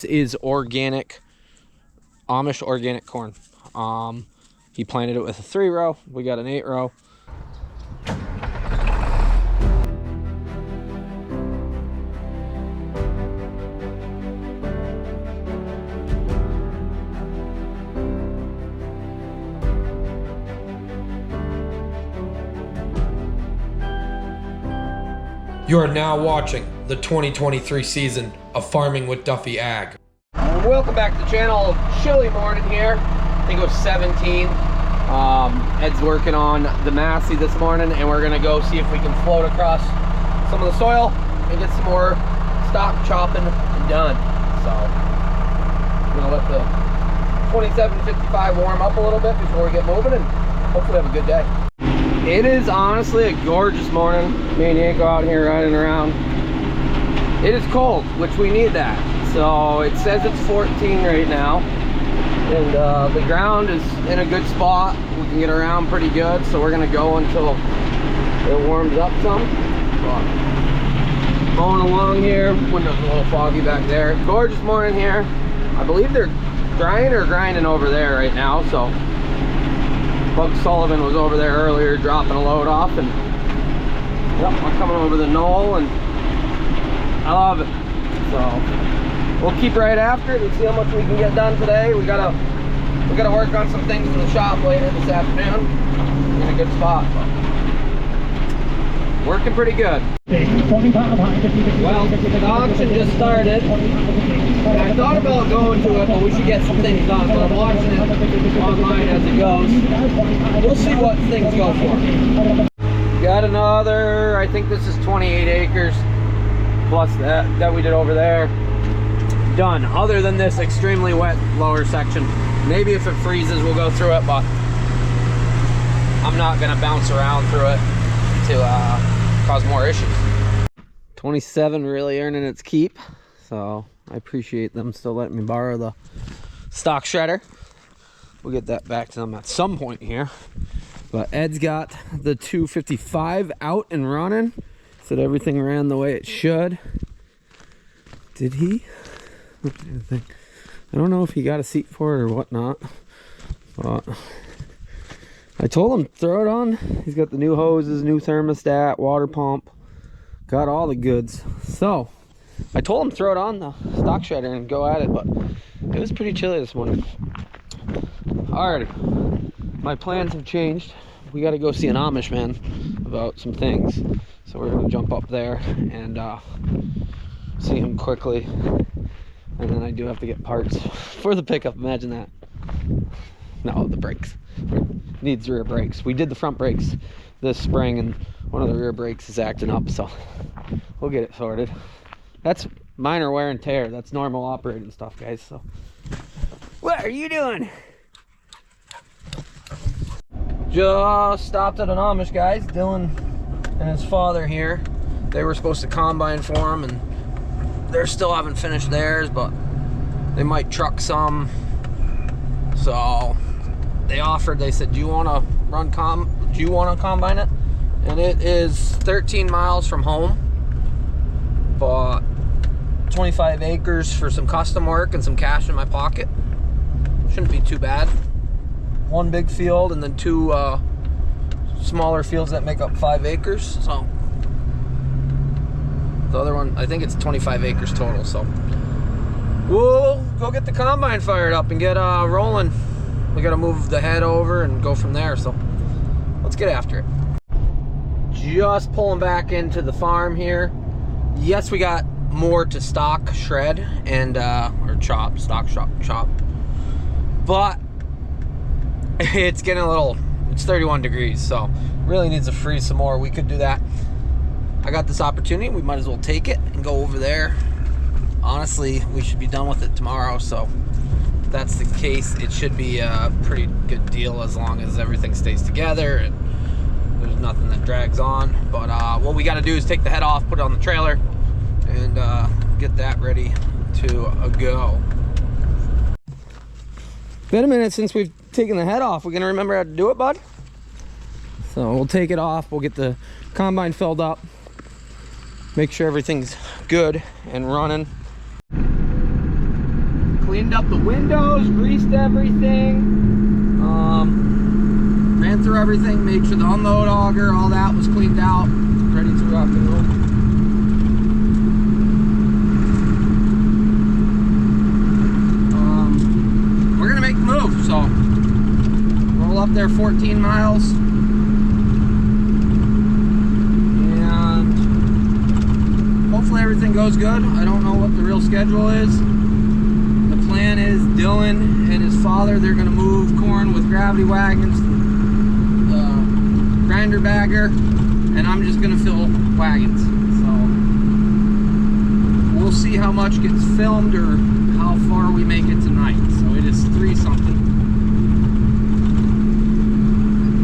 This is organic, Amish organic corn. He planted it with a 3-row. We got an 8-row. You are now watching the 2023 season of Farming with Duffy Ag. Welcome back to the channel. Chilly morning here. I think it was 17. Ed's working on the Massey this morning, and we're gonna go see if we can float across some of the soil and get some more stock chopping done. So I'm gonna let the 2755 warm up a little bit before we get moving, and hopefully have a good day. It is honestly a gorgeous morning. Me and Yanko out here riding around. It is cold, which we need that. So it says it's 14 right now, and the ground is in a good spot. We can get around pretty good, so we're gonna go until it warms up some. But mowing along here, window's a little foggy back there. Gorgeous morning here. I believe they're drying or grinding over there right now, so Bug Sullivan was over there earlier dropping a load off, and yep, I'm coming over the knoll, and I love it. So we'll keep right after it and see how much we can get done today. We gotta work on some things in the shop later this afternoon. In a good spot, but working pretty good. Well, the auction just started, and I thought about going to it, but we should get some things done. But I'm watching it online as it goes. We'll see what things go for. Got another, I think this is 28 acres plus that we did over there. Done. Other than this extremely wet lower section. Maybe if it freezes we'll go through it, but I'm not gonna bounce around through it to cause more issues. 27 really earning its keep, so I appreciate them still letting me borrow the stock shredder. We'll get that back to them at some point here. But Ed's got the 255 out and running. Said everything ran the way it should. Did he? I don't know if he got a seat for it or whatnot, but I told him throw it on. He's got the new hoses, new thermostat, water pump, got all the goods. So I told him throw it on the stock shredder and go at it, but it was pretty chilly this morning. Alrighty, my plans have changed. We got to go see an Amish man about some things, so we're gonna jump up there and see him quickly. And then I do have to get parts for the pickup. Imagine that. No, the brakes. It needs rear brakes. We did the front brakes this spring, and one of the rear brakes is acting up, so we'll get it sorted. That's minor wear and tear. That's normal operating stuff, guys. So what are you doing? Just stopped at an Amish, guys. Dylan and his father here. They were supposed to combine for him, and they're still haven't finished theirs, but they might truck some. So they offered, they said, do you want to combine it? And it is 13 miles from home, but 25 acres for some custom work and some cash in my pocket. Shouldn't be too bad. One big field and then two smaller fields that make up 5 acres. So the other one, I think it's 25 acres total. So we'll go get the combine fired up and get rolling. We got to move the head over and go from there. So let's get after it. Just pulling back into the farm here. Yes, we got more to stock shred and or chop, stock chop, but it's getting a little, it's 31 degrees, so really needs to freeze some more. We could do that. I got this opportunity, we might as well take it and go over there. Honestly, we should be done with it tomorrow, so if that's the case, it should be a pretty good deal as long as everything stays together and there's nothing that drags on. But what we got to do is take the head off, put it on the trailer, and get that ready to go. Been a minute since we've taken the head off. We gonna remember how to do it, bud? So we'll take it off, we'll get the combine filled up, make sure everything's good and running. Cleaned up the windows, greased everything. Ran through everything, made sure the unload auger, all that was cleaned out, ready to rock and roll. We're gonna make the move, so roll up there 14 miles. And hopefully everything goes good. I don't know what the real schedule is. The plan is Dylan and his father, they're gonna move corn with gravity wagons, grinder bagger, and I'm just gonna fill wagons. So we'll see how much gets filmed or how far we make it tonight. So it is 3 something.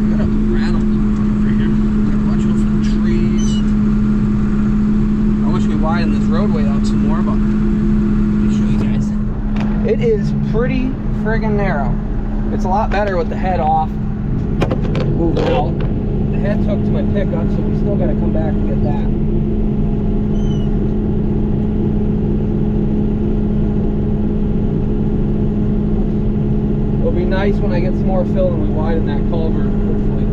I got a rattle over here. Gotta watch out for the trees. I wish we widened this roadway out some more, but let me show you guys. It is pretty friggin' narrow. It's a lot better with the head off. Move out. The head's hooked to my pickup, so we still got to come back and get that. It'll be nice when I get some more fill and we widen that culvert, hopefully.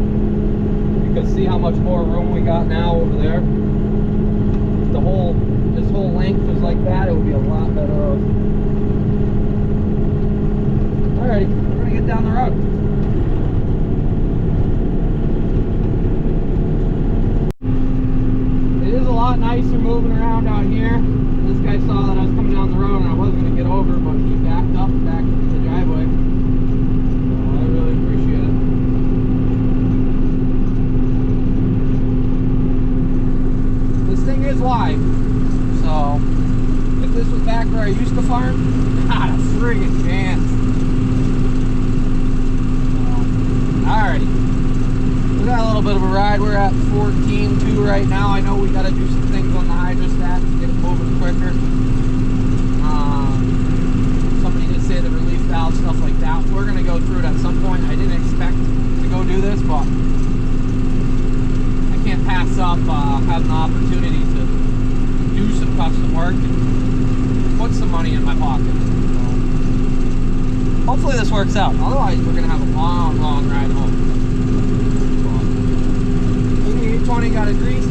You can see how much more room we got now over there. If this whole length was like that, it would be a lot better off. Alrighty, we're gonna get down the road. It is a lot nicer moving around out here. This guy saw that I was coming down the road and I wasn't gonna get over, but he backed up and backed into the driveway. So I really appreciate it. This thing is wide, so if this was back where I used to farm, not a friggin' chance. Alrighty, we got a little bit of a ride. We're at 14.2 right now. I know we got to do some things on the hydrostat to get it moving quicker. Somebody did say the relief valve, stuff like that. We're going to go through it at some point. I didn't expect to go do this, but I can't pass up having the opportunity to do some custom work and put some money in my pocket. Hopefully this works out. Otherwise, we're going to have a long, long ride home. The 820 got it greased.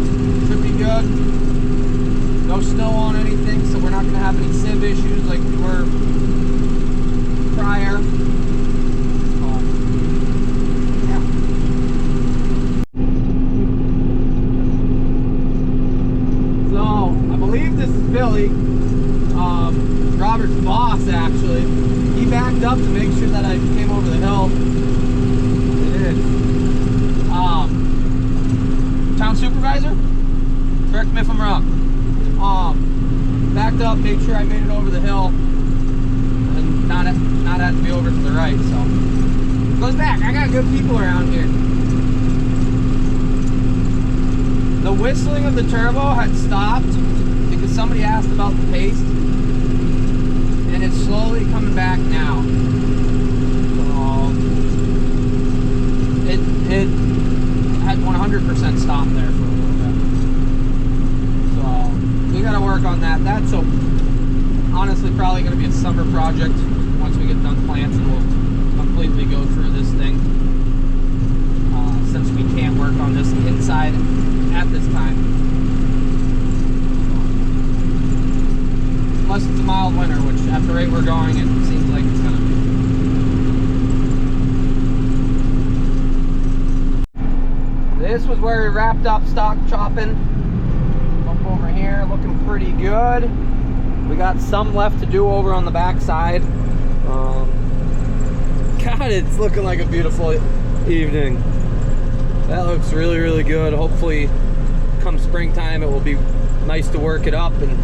Should be good. No snow on anything, so we're not going to have any sieve issues like we were prior. Yeah. So, I believe this is Billy. Robert's boss, actually. He backed up to make sure that I came over the hill. It is. Town supervisor? Correct me if I'm wrong. Backed up, made sure I made it over the hill. And not had to be over to the right, so. Goes back. I got good people around here. The whistling of the turbo had stopped because somebody asked about the paste. And it's slowly coming back now. So it had 100% stopped there for a little bit. So we got to work on that. That's honestly probably going to be a summer project once we get done planting. We'll completely go through this thing since we can't work on this inside at this time. Unless it's a mild winter, which at the rate we're going, it seems like it's going to be. This was where we wrapped up stock chopping. Up over here, looking pretty good. We got some left to do over on the back side. God, it's looking like a beautiful evening. That looks really, really good. Hopefully, come springtime, it will be nice to work it up and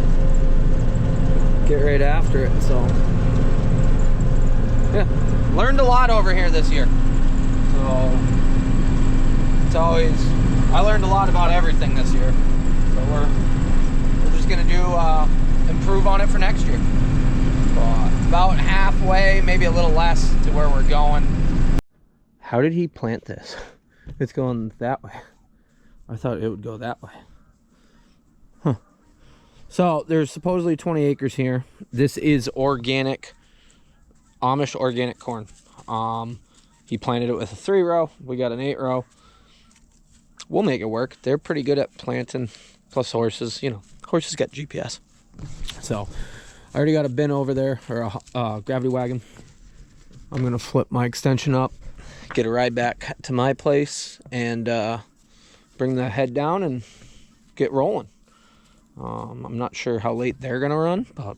get right after it. So yeah, learned a lot over here this year. So it's always, I learned a lot about everything this year. So we're just gonna do improve on it for next year. So, about halfway, maybe a little less to where we're going. How did he plant this? It's going that way. I thought it would go that way. So there's supposedly 20 acres here. This is organic Amish organic corn. He planted it with a 3-row. We got an 8-row. We'll make it work. They're pretty good at planting. Plus horses, you know, horses got GPS. So I already got a bin over there, or a gravity wagon. I'm gonna flip my extension up, get a ride back to my place, and bring the head down and get rolling. I'm not sure how late they're gonna run, but,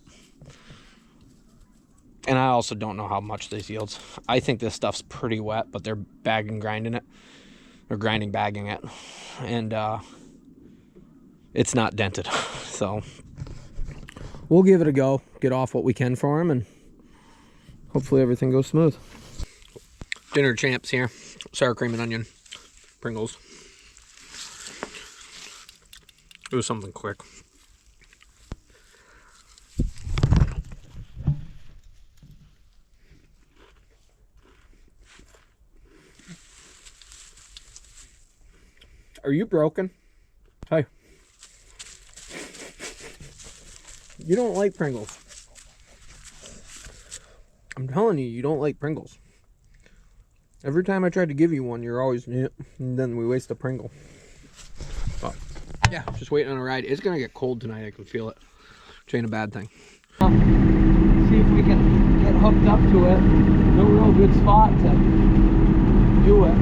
and I also don't know how much this yields. I think this stuff's pretty wet, but they're bagging grinding it, or grinding bagging it, and it's not dented. So we'll give it a go, get off what we can for him, and hopefully everything goes smooth. Dinner champs here. Sour cream and onion, Pringles. It was something quick. Are you broken? Hey. You don't like Pringles. I'm telling you, you don't like Pringles. Every time I tried to give you one, you're always, yeah, and then we waste a Pringle. But yeah, just waiting on a ride. It's gonna get cold tonight, I can feel it. Which ain't a bad thing. See if we can get hooked up to it. No real good spot to do it.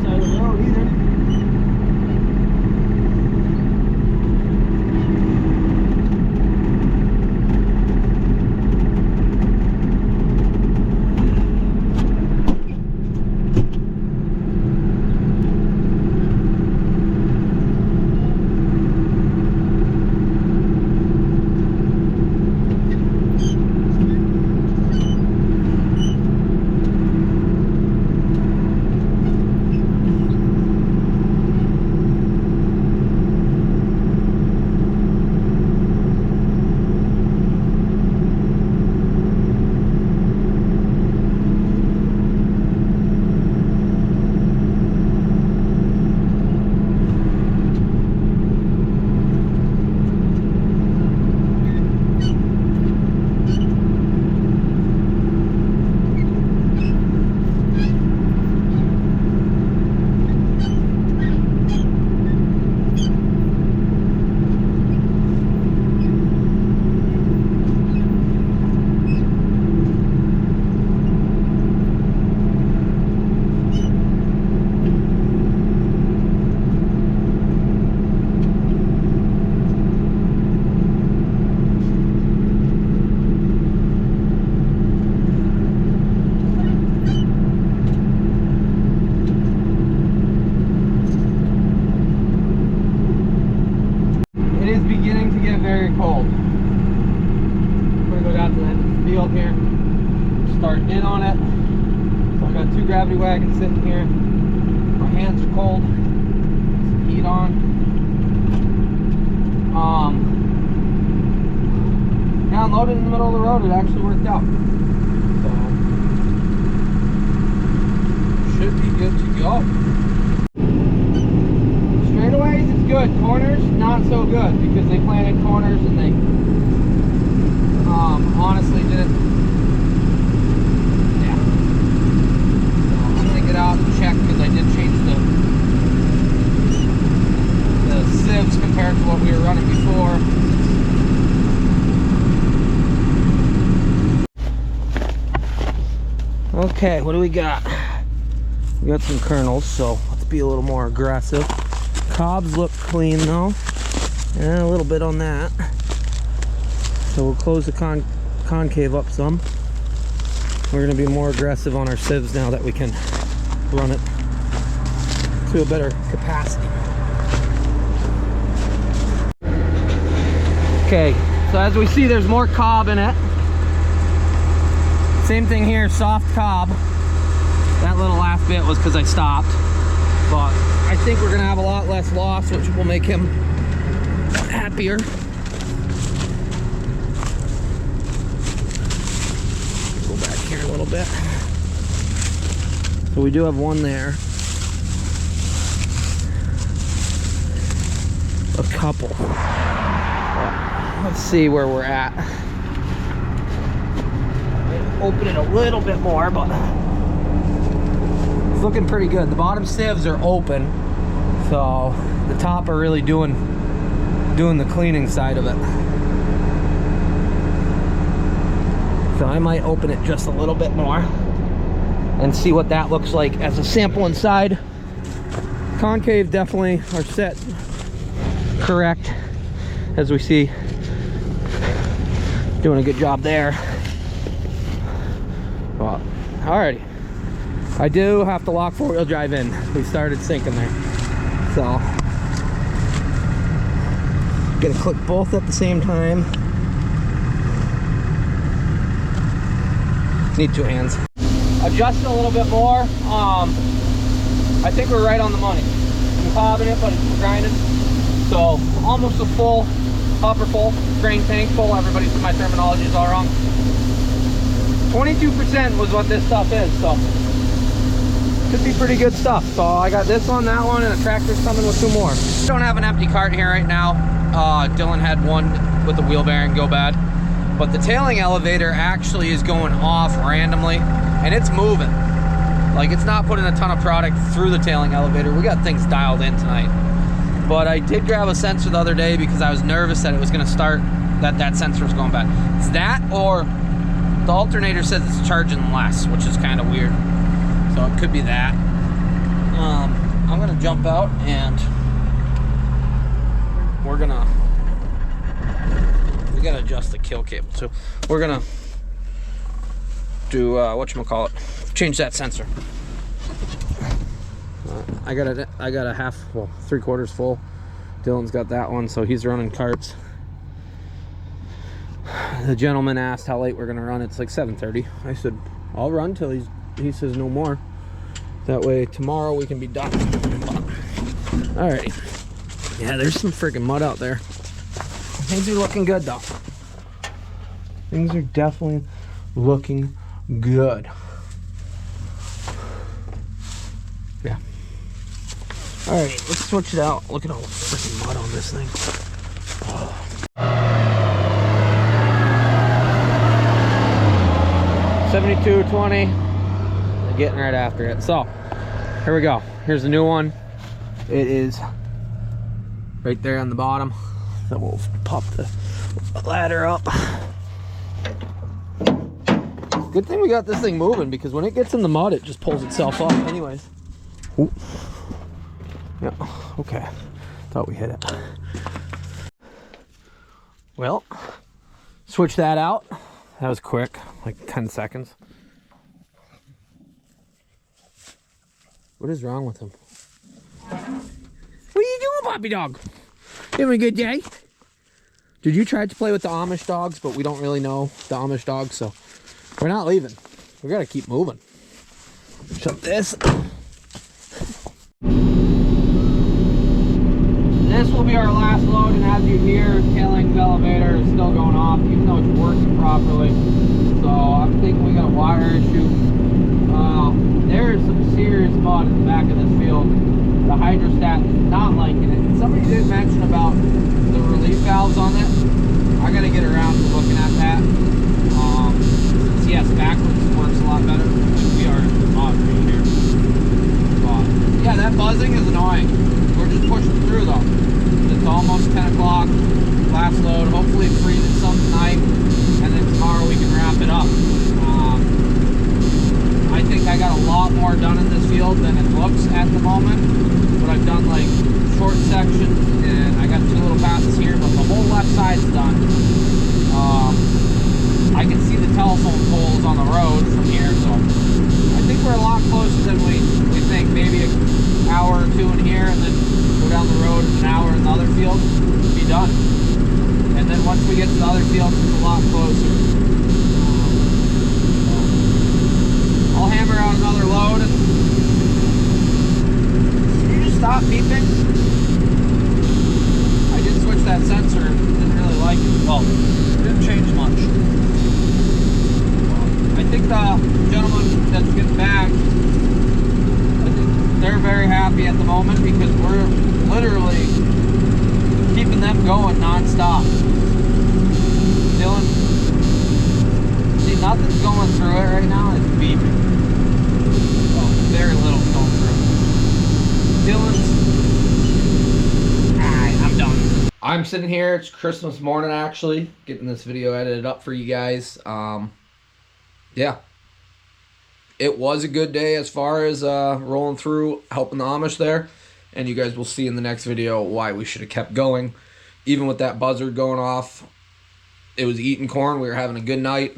Side of the road either. Very cold. We're gonna go down to the end of the field here, start in on it. So I got 2 gravity wagons sitting here. My hands are cold. Some heat on. Downloaded in the middle of the road. It actually worked out. So should be good to go. Straightaways, it's good. Corners, not so good, because they planted corners and they honestly didn't. Yeah. So I'm gonna get out and check, because I did change the sieves compared to what we were running before. Okay, what do we got? We got some kernels, so let's be a little more aggressive. Cobs look clean though, and a little bit on that. So we'll close the concave up some. We're going to be more aggressive on our sieves now that we can run it to a better capacity. Okay, so as we see, there's more cob in it. Same thing here, soft cob. That little last bit was because I stopped, but I think we're gonna have a lot less loss, which will make him happier. Go back here a little bit. So we do have one there. A couple. Let's see where we're at. Open it a little bit more, but it's looking pretty good. The bottom sieves are open, so the top are really doing the cleaning side of it. So I might open it just a little bit more and see what that looks like as a sample inside. Concave definitely are set correct, as we see. Doing a good job there. Well, alrighty. I do have to lock four-wheel drive in. We started sinking there. So, gonna click both at the same time. Need two hands. Adjust it a little bit more. I think we're right on the money. I'm cobbing it, but it's grinding. So, almost a full, upper full, grain tank full. Everybody's, my terminology is all wrong. 22% was what this stuff is, so could be pretty good stuff. So I got this one, that one, and a tractor's coming with two more. Don't have an empty cart here right now. Dylan had one with the wheel bearing go bad, but the tailing elevator actually is going off randomly, and it's moving. Like, it's not putting a ton of product through the tailing elevator. We got things dialed in tonight. But I did grab a sensor the other day because I was nervous that it was gonna start, that sensor was going bad. It's that, or the alternator says it's charging less, which is kind of weird. So it could be that. I'm gonna jump out and we gotta adjust the kill cable too. We're gonna do whatchamacallit, change that sensor. I got a half, well, 3/4 full. Dylan's got that one, so he's running carts. The gentleman asked how late we're gonna run. It's like 7:30. I said I'll run till he says no more. That way tomorrow we can be done. Alrighty. Yeah, there's some freaking mud out there. Things are looking good though. Things are definitely looking good. Yeah. Alright, let's switch it out. Look at all the freaking mud on this thing. Oh. 7220. Getting right after it. So, here we go. Here's the new one. It is right there on the bottom. So we'll pop the ladder up. Good thing we got this thing moving, because when it gets in the mud, it just pulls itself up anyways. Ooh. Yeah, okay. Thought we hit it. Well, switch that out. That was quick, like 10 seconds. What is wrong with him? What are you doing, puppy dog? Having a good day? Did you try to play with the Amish dogs, but we don't really know the Amish dogs, so we're not leaving. We gotta keep moving. Shut this. This will be our last load, and as you hear, tailing elevator is still going off, even though it's working properly. So I'm thinking we got a wire issue. There is some serious mud in the back of this field. The hydrostat is not liking it. Somebody did mention about the relief valves on it. I gotta get around to looking at that. Since yes, backwards works a lot better. We are in the mud right here. But yeah, that buzzing is annoying. We're just pushing through though. It's almost 10 o'clock. Last load. Hopefully it freezes some tonight, and then tomorrow we can wrap it up. I think I got a lot more done in this field than it looks at the moment, but I've done like short sections, and I got two little passes here, but the whole left side's done. I can see the telephone poles on the road from here, so I think we're a lot closer than we think. Maybe an hour or two in here, and then go down the road an hour in the other field, be done. And then once we get to the other fields, it's a lot closer. I'll hammer out another load. And can you just stop beeping? I did switch that sensor and didn't really like it. Well, it didn't change much. I think the gentleman that's getting back, I think they're very happy at the moment, because we're literally keeping them going non-stop. Dylan, see, nothing's going through it right now. It's beeping. Well, very little's going through. Alright, I'm done. I'm sitting here. It's Christmas morning, actually, getting this video edited up for you guys. Yeah. It was a good day as far as rolling through, helping the Amish there. And you guys will see in the next video why we should have kept going. Even with that buzzard going off, it was eating corn. We were having a good night.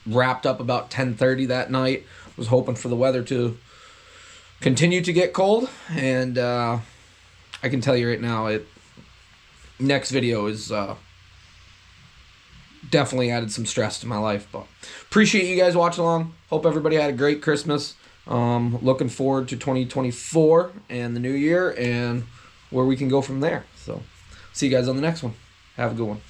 Wrapped up about 10:30 that night. Was hoping for the weather to continue to get cold. And I can tell you right now, next video is definitely added some stress to my life. But appreciate you guys watching along. Hope everybody had a great Christmas. Looking forward to 2024 and the new year and where we can go from there. So see you guys on the next one. Have a good one.